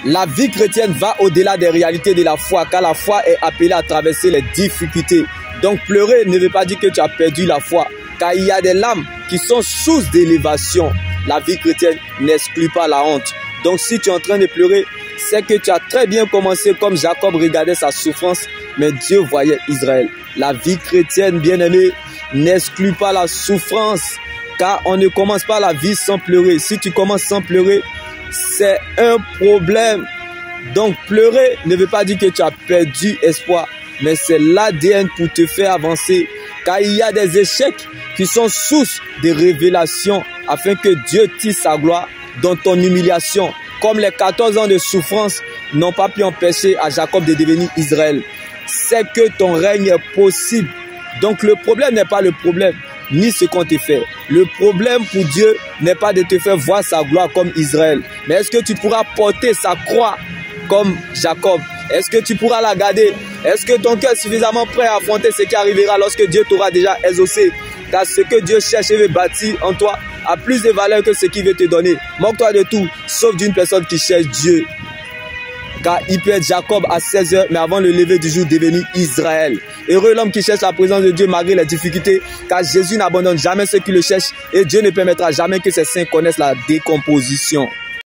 La vie chrétienne va au-delà des réalités de la foi, car la foi est appelée à traverser les difficultés. Donc pleurer ne veut pas dire que tu as perdu la foi, car il y a des lames qui sont source d'élévation. La vie chrétienne n'exclut pas la honte. Donc si tu es en train de pleurer, c'est que tu as très bien commencé comme Jacob regardait sa souffrance, mais Dieu voyait Israël. La vie chrétienne, bien-aimée, n'exclut pas la souffrance, car on ne commence pas la vie sans pleurer. Si tu commences sans pleurer, c'est un problème. Donc pleurer ne veut pas dire que tu as perdu espoir, mais c'est l'ADN pour te faire avancer, car il y a des échecs qui sont source de révélation afin que Dieu tisse sa gloire dans ton humiliation. Comme les 14 ans de souffrance n'ont pas pu empêcher à Jacob de devenir Israël. C'est que ton règne est possible. Donc le problème n'est pas le problème, ni ce qu'on te fait. Le problème pour Dieu n'est pas de te faire voir sa gloire comme Israël. Mais est-ce que tu pourras porter sa croix comme Jacob? Est-ce que tu pourras la garder? Est-ce que ton cœur est suffisamment prêt à affronter ce qui arrivera lorsque Dieu t'aura déjà exaucé? Car ce que Dieu cherche et veut bâtir en toi a plus de valeur que ce qu'il veut te donner. Moque-toi de tout, sauf d'une personne qui cherche Dieu. Car il peut être Jacob à 16 heures, mais avant le lever du jour, devenir Israël. Heureux l'homme qui cherche la présence de Dieu malgré les difficultés, car Jésus n'abandonne jamais ceux qui le cherchent et Dieu ne permettra jamais que ses saints connaissent la décomposition.